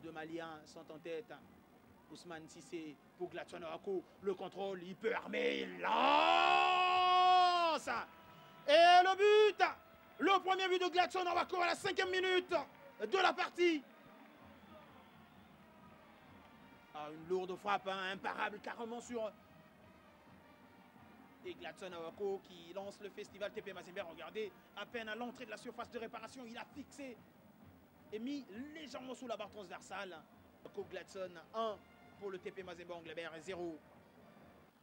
deux Maliens sont en tête. Ousmane Cissé pour Gladson Awako. Le contrôle, il peut armer, il lance. Et le but, le premier but de Gladson Awako à la 5e minute de la partie. Ah, une lourde frappe, hein, imparable carrément sur... Et Gladson Awako qui lance le festival TP Mazembe. Regardez, à peine à l'entrée de la surface de réparation, il a fixé et mis légèrement sous la barre transversale. Gladson 1 pour le TP Mazembe Anglebert et 0.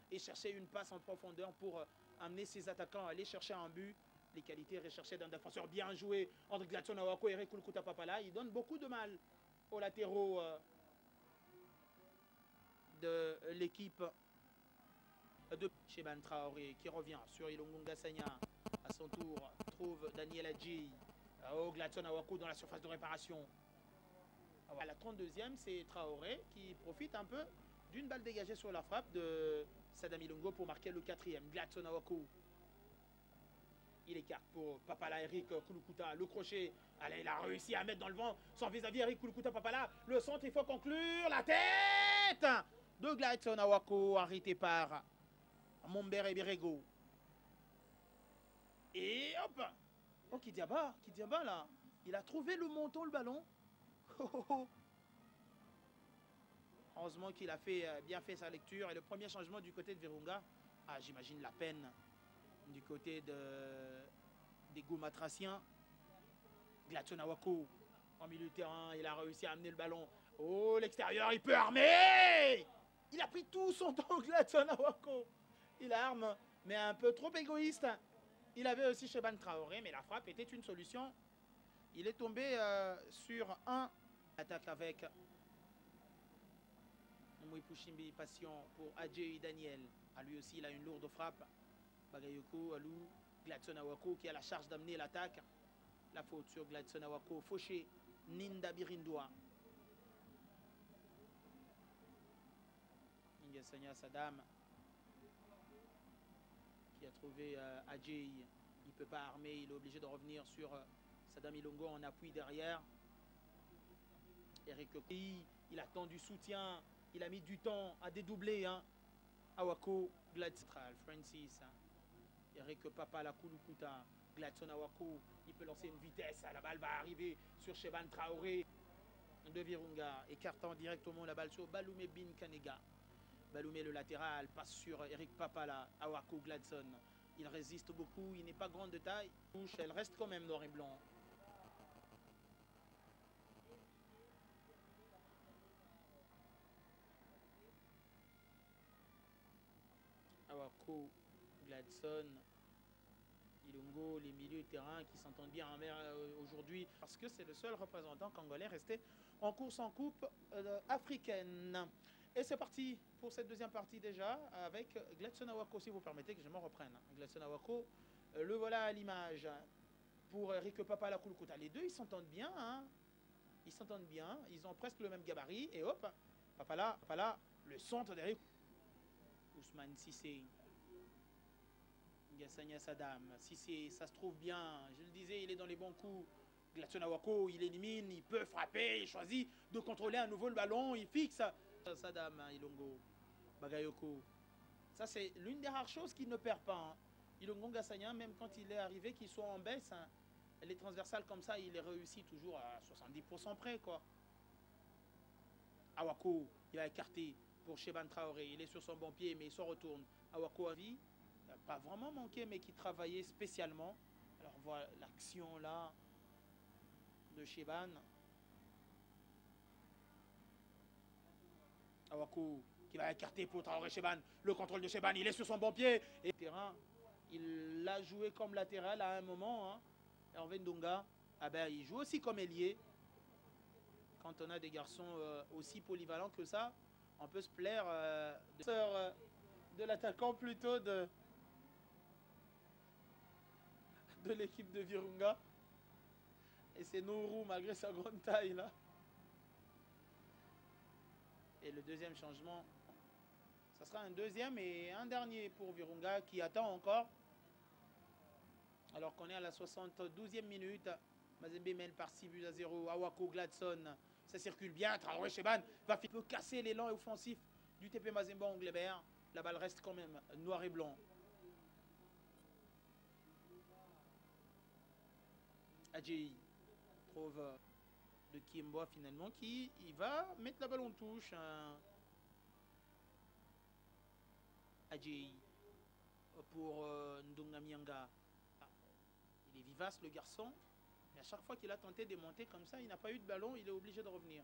Et chercher une passe en profondeur pour amener ses attaquants à aller chercher un but. Les qualités recherchées d'un défenseur bien joué entre Gladson Awako et Eric Kulukuta Papala. Il donne beaucoup de mal aux latéraux de l'équipe de Sheban Traoré qui revient sur Ilungu Ngassania. À son tour, trouve Daniel Adji. Oh, Gladson Awako dans la surface de réparation. À la 32e, c'est Traoré qui profite un peu d'une balle dégagée sur la frappe de Sadam Ilungo pour marquer le 4e. Gladson Awako. Il écarte pour Papala, Eric Kulukuta. Le crochet. Allez, il a réussi à mettre dans le vent son vis-à-vis Eric Kulukuta Papala. Le centre, il faut conclure. La tête de Gladson Awako, arrêté par Mombere Birego. Et hop. Oh, Kidiaba là. Il a trouvé le montant, le ballon. Heureusement qu'il a bien fait sa lecture. Et le premier changement du côté de Virunga. Ah, j'imagine la peine du côté des Goumatraciens. Gladson Awako en milieu de terrain. Il a réussi à amener le ballon. Oh, l'extérieur, il peut armer. Il a pris tout son temps, Gladson Awako. Il arme, mais un peu trop égoïste. Il avait aussi Sheban Traoré, mais la frappe était une solution. Il est tombé sur un attaque avec Mouipushimbi Passion pour Adjei Daniel. À lui aussi, il a une lourde frappe. Bagayoko, Alou, Gladson Awako qui a la charge d'amener l'attaque. La faute sur Gladson Awako. Fauché, Ninda Birindwa. Ingesanya Sadam qui a trouvé Adjei. Il ne peut pas armer, il est obligé de revenir sur Sadam Ilungo en appui derrière. Eric Okei, il attend du soutien, il a mis du temps à dédoubler. Hein. Awako, Gladson, Francis, Eric Papala Kulukuta, Gladson Awako, il peut lancer une vitesse, la balle va arriver sur Sheban Traoré de Virunga, écartant directement la balle sur Baloumé Bin Kanega. Baloumé le latéral, passe sur Eric Papala, Awako Gladson. Il résiste beaucoup, il n'est pas grand de taille. Elle reste quand même noir et blanc. Awako, Gladson, Ilungo, les milieux de terrain qui s'entendent bien aujourd'hui parce que c'est le seul représentant congolais resté en course en coupe africaine. Et c'est parti pour cette deuxième partie déjà avec Gladson Awako, si vous permettez que je me reprenne. Gladson Awako, le voilà à l'image pour Eric Papala Kulukuta. Les deux, ils s'entendent bien. Hein. Ils s'entendent bien. Ils ont presque le même gabarit. Et hop, Papala, le centre d'Eric. Ousmane Cissé. Ngassania Sadam. Cissé, ça se trouve bien. Je le disais, il est dans les bons coups. Gladson Awako, il élimine, il peut frapper. Il choisit de contrôler à nouveau le ballon. Il fixe. Sadam Ilungo, Bagayoko. Ça, c'est l'une des rares choses qu'il ne perd pas. Hein. Ilungo Ngassania, même quand il est arrivé, qu'il soit en baisse, hein, les transversales comme ça, il est réussi toujours à 70% près. Quoi. Awako, il a écarté pour Sheban Traoré. Il est sur son bon pied, mais il se retourne. Awako Avi, il n'a pas vraiment manqué, mais qui travaillait spécialement. Alors, voilà l'action là de Sheban. Awako qui va écarter pour Traoré Sheban. Le contrôle de Sheban, il est sur son bon pied. Et terrain, il l'a joué comme latéral à un moment. Hein. Hervé Ndonga, ah ben, il joue aussi comme ailier. Quand on a des garçons aussi polyvalents que ça, on peut se plaire de l'attaquant plutôt de l'équipe de Virunga. Et c'est Nourou malgré sa grande taille là. Et le deuxième changement, ça sera un deuxième et un dernier pour Virunga qui attend encore. Alors qu'on est à la 72e minute. Mazembe mène par 6 buts à 0. Awako Gladson Ça circule bien. Traoré Cheban peut casser l'élan offensif du TP Mazembe Anglebert. La balle reste quand même noir et blanc. Adjei trouve de Kimboa finalement qui il va mettre la balle en touche. Adjei pour Ndonga Mianga. Il est vivace le garçon. Mais à chaque fois qu'il a tenté de monter comme ça, il n'a pas eu de ballon, il est obligé de revenir.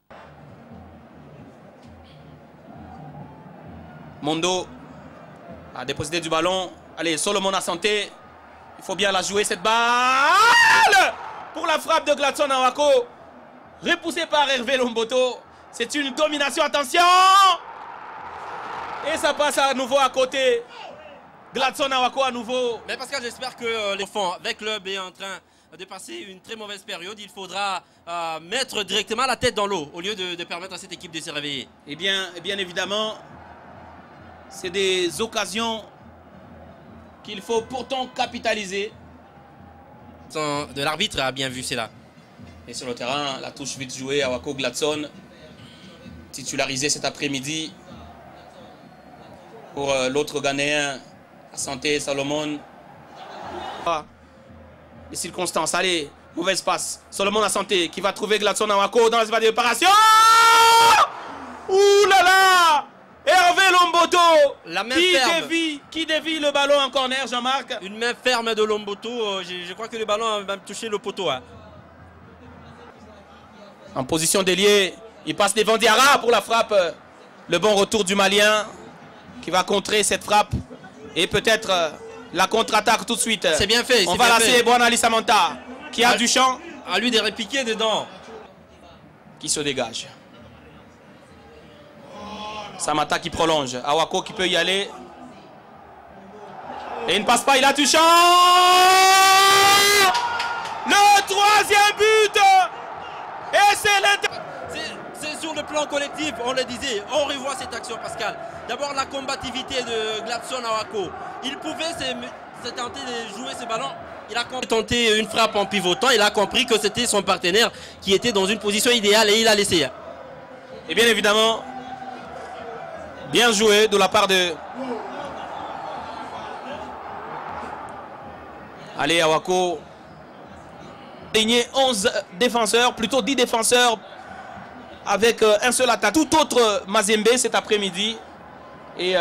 Mondo a déposé du ballon. Allez, Solomon Asante. Il faut bien la jouer cette balle pour la frappe de Gladson Awako. Repoussé par Hervé Lomboto. C'est une domination, attention. Et ça passe à nouveau à côté. Gladson Awako à nouveau. Mais Pascal, j'espère que l'enfant avec club est en train de passer une très mauvaise période. Il faudra mettre directement la tête dans l'eau au lieu de permettre à cette équipe de se réveiller. Et bien évidemment, c'est des occasions qu'il faut pourtant capitaliser. De l'arbitre a bien vu cela. Et sur le terrain, la touche vite jouée, Awako Gladson, titularisé cet après-midi pour l'autre Ghanéen, Asante Solomon. Les circonstances, allez, mauvaise passe. Solomon Asante qui va trouver Gladson Awako dans l'espace de réparation. Ouh là là! Hervé Lomboto la main ferme. Qui dévie le ballon en corner, Jean-Marc. Une main ferme de Lomboto. Je crois que le ballon a même touché le poteau. Hein. En position d'ailier, il passe devant Diarra pour la frappe. Le bon retour du Malien qui va contrer cette frappe. Et peut-être la contre-attaque tout de suite. C'est bien fait. On va lasser Boanali Samanta qui a du champ. À lui de répliquer dedans. Qui se dégage. Samata qui prolonge. Awako qui peut y aller. Et il ne passe pas, il a du champ. Le troisième but. Et c'est sur le plan collectif, on le disait. On revoit cette action, Pascal. D'abord la combativité de Gladson Awako. Il pouvait se tenter de jouer ce ballon. Il a tenté une frappe en pivotant. Il a compris que c'était son partenaire qui était dans une position idéale et il a laissé. Et bien évidemment, bien joué de la part de... Allez, Awako. Aligné 11 défenseurs, plutôt 10 défenseurs avec un seul attaque. Tout autre Mazembe cet après-midi. Et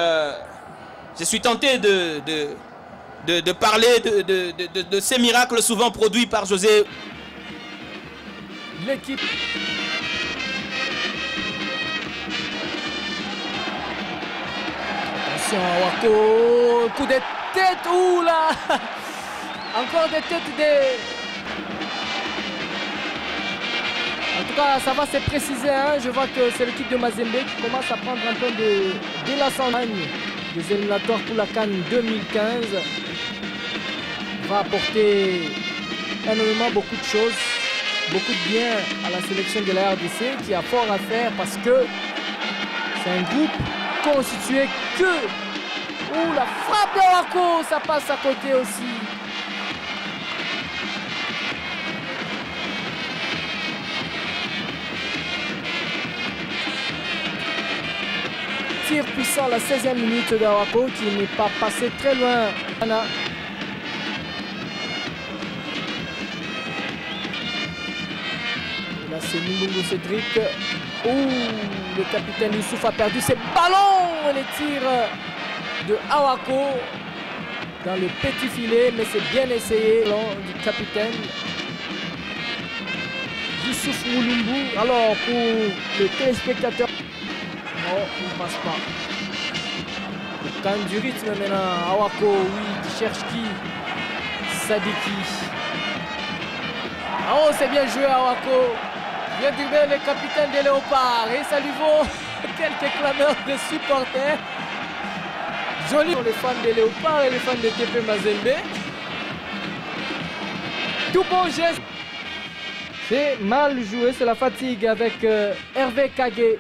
je suis tenté de parler de ces miracles souvent produits par José. L'équipe. Awako, coup de tête, ouh là. Encore des têtes des... En tout cas, ça va se préciser, hein. Je vois que c'est l'équipe de Mazembe qui commence à prendre un peu de la sangagne des éliminatoires pour la CAN 2015. Va apporter énormément beaucoup de choses, beaucoup de bien à la sélection de la RDC qui a fort à faire parce que c'est un groupe constitué que... Ouh, la frappe de Awako, ça passe à côté aussi. Tir puissant à la 16e minute d'Awako qui n'est pas passé très loin. Là, c'est Mbungu Cédric. Ouh, le capitaine Youssouf a perdu ses ballons. Et les tirs de Awako dans le petit filet, mais c'est bien essayé du capitaine Youssouf Mulumbu. Alors pour le téléspectateur, non, il ne passe pas. Quand même du rythme maintenant. Awako, oui, qui cherche qui? Sadiki. Oh, c'est bien joué Awako. Vient dribbler le capitaine des Léopards et ça lui vaut quelques clameurs de supporters. Joli pour les fans des Léopards et les fans de TP Mazembe. Tout bon geste. C'est mal joué, c'est la fatigue avec Hervé Kage.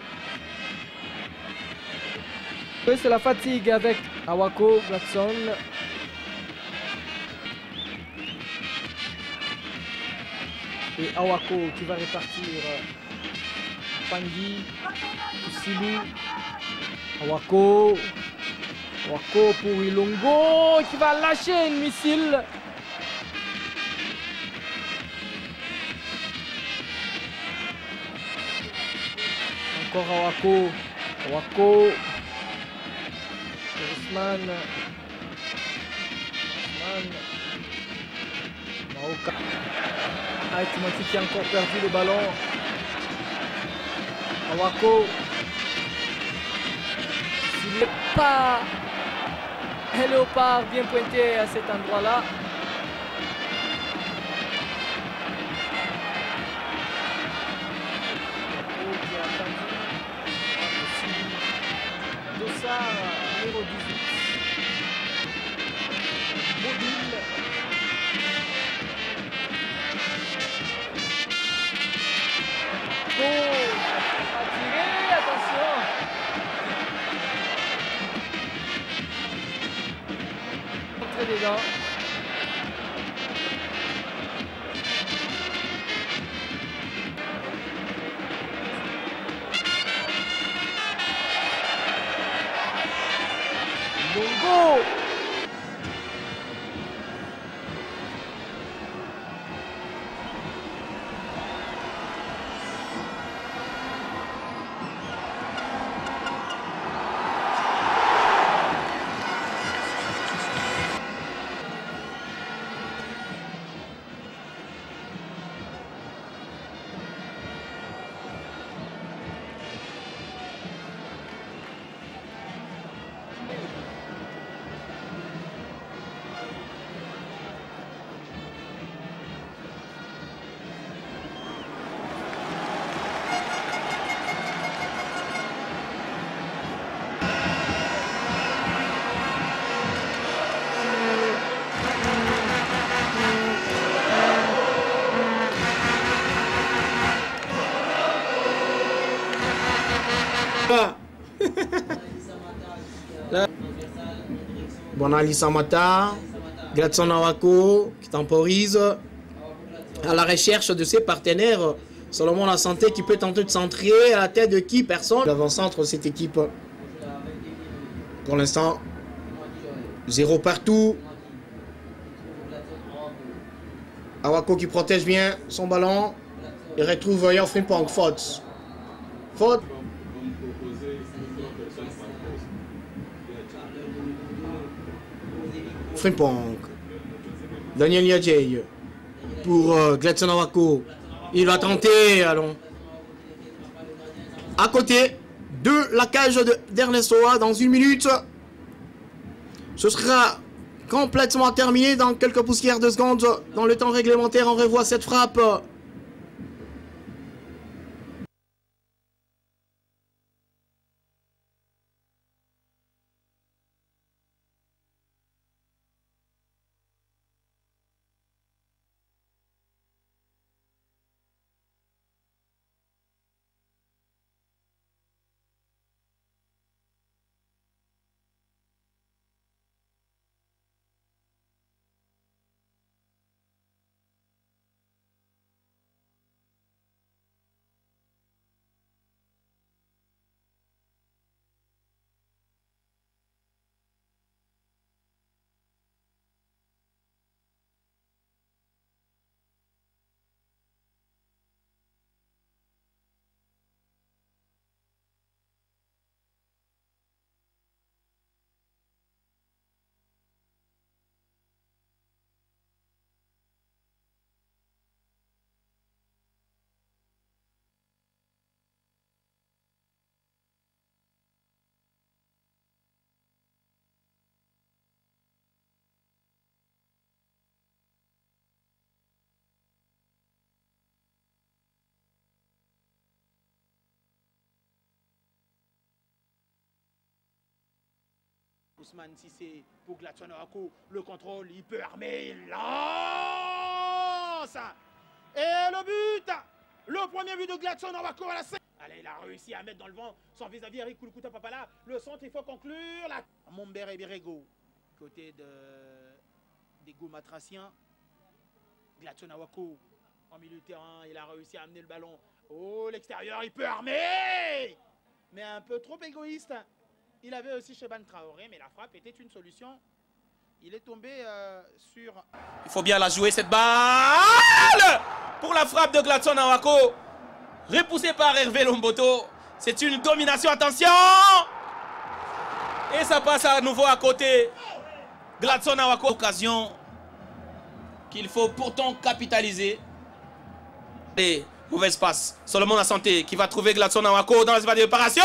C'est la fatigue avec Awako Gladson. Et Awako qui va répartir Apangui, Silou, Awako. Awako pour Ilongo qui va lâcher un missile. Encore Awako. Awako. Ousmane. Maoka. Timothy qui a encore perdu le ballon. Awako. S'il n'est pas un léopard bien pointé à cet endroit-là. Qui a attendu. Dossard, numéro 18. Mobile. À tirer, attention. Entrée dedans. Bongo. Bon, Ali Samata, Gladson Awako qui temporise à la recherche de ses partenaires. Solomon La Santé qui peut tenter de centrer à la tête de qui? Personne. L'avant-centre de cette équipe. Pour l'instant, 0 partout. Awako qui protège bien son ballon. Il retrouve Yan Frimpong. Faute. Faute. Frimpong. Daniel Yadjei pour Gladson Awako. Il va tenter, allons. À côté de la cage d'Ernestoa dans 1 minute. Ce sera complètement terminé dans quelques poussières de secondes. Dans le temps réglementaire, on revoit cette frappe. Ousmane Cissé pour Gladson Awako. Le contrôle, il peut armer. Il lance. Et le but. Le premier but de Gladson Awako à la 5. Allez, il a réussi à mettre dans le vent son vis-à-vis Eric Kouloukuta Papala. Le centre, il faut conclure. La... Mombere Birego. Côté des Goumatraciens. Gladson Awako en milieu de terrain. Il a réussi à amener le ballon Oh, l'extérieur, il peut armer. Mais un peu trop égoïste. Il avait aussi Cheban Traoré, mais la frappe était une solution. Il est tombé sur... Il faut bien la jouer cette balle pour la frappe de Gladson Awako. Repoussé par Hervé Lomboto. C'est une domination, attention. Et ça passe à nouveau à côté. Gladson Awako, occasion qu'il faut pourtant capitaliser. Et mauvaise passe. Solomon a Santé qui va trouver Gladson Awako dans l'espace de réparation.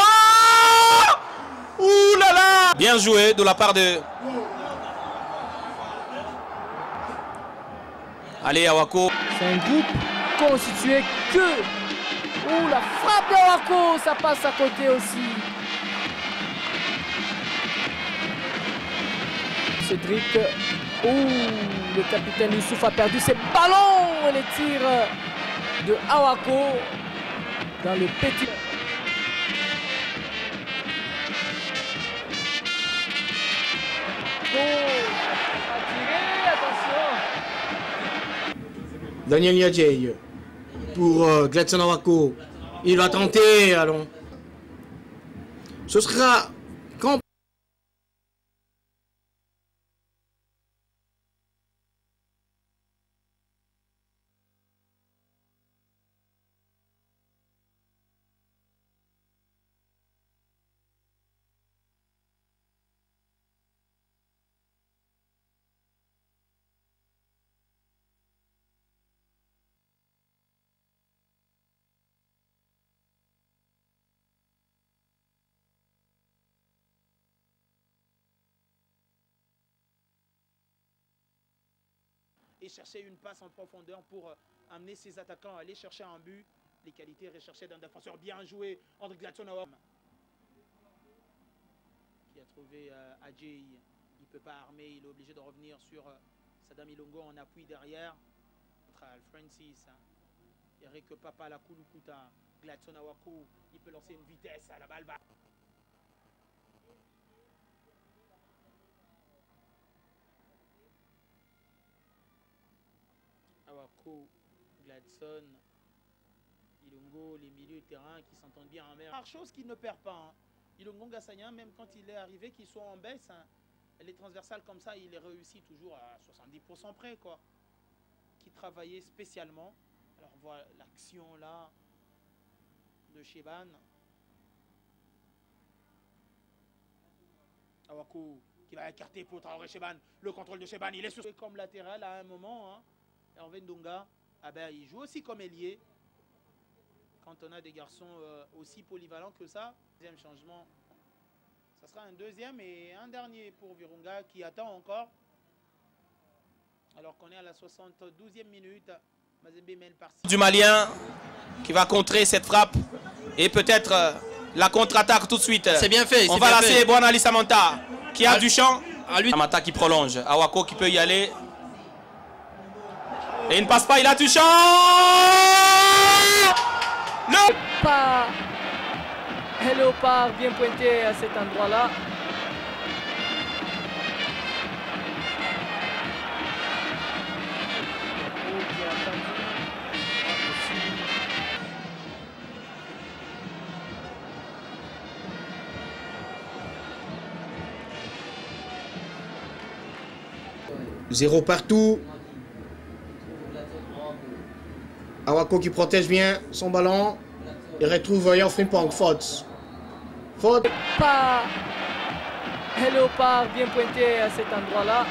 Ouh là là. Bien joué de la part de... Allez, Awako. C'est un groupe constitué que... Ouh, la frappe d'Awako, ça passe à côté aussi. Cédric. Ouh, le capitaine Youssouf a perdu ses ballons. Les tirs de Awako dans le petit... Daniel Niadjei pour Gladson Awako. Il va tenter, allons. Ce sera quand... Et chercher une passe en profondeur pour amener ses attaquants à aller chercher un but. Les qualités recherchées d'un défenseur bien joué entre Gladson Awako. Qui a trouvé Adjei. Il ne peut pas armer, il est obligé de revenir sur Sadam Ilongo en appui derrière. Contre Al Francis. Eric Papa la Kulukuta. Gladson Awako. Il peut lancer une vitesse à la balle. Awako, Gladson, Ilongo, les milieux de terrain qui s'entendent bien en mer. Chose qu'il ne perd pas. Hein. Ilongo Ngassagna, même quand il est arrivé, qu'il soit en baisse, hein, les transversales comme ça, il est réussi toujours à 70% près, quoi. Qui travaillait spécialement. Alors voilà l'action là de Cheban. Awako qui va écarter pour Traoré Cheban. Le contrôle de Cheban, il est sur comme latéral à un moment. Hein. Hervé Ndonga, ah ben, il joue aussi comme ailier. Quand on a des garçons aussi polyvalents que ça, deuxième changement, ça sera un deuxième et un dernier pour Virunga qui attend encore. Alors qu'on est à la 72e minute. Mazembe mène par du Malien qui va contrer cette frappe et peut-être la contre-attaque tout de suite. C'est bien fait. On va bien lancer fait. Boanali Samanta qui a du champ. À lui. Samanta qui prolonge. Awako qui peut y aller. Et il ne passe pas, il a du champ. Le Pas. Léopard bien pointé à cet endroit-là. Zéro partout. Awako qui protège bien son ballon. Il retrouve Yan Frimpong. Faute. Faute. Pas. Léopard bien pointé à cet endroit-là.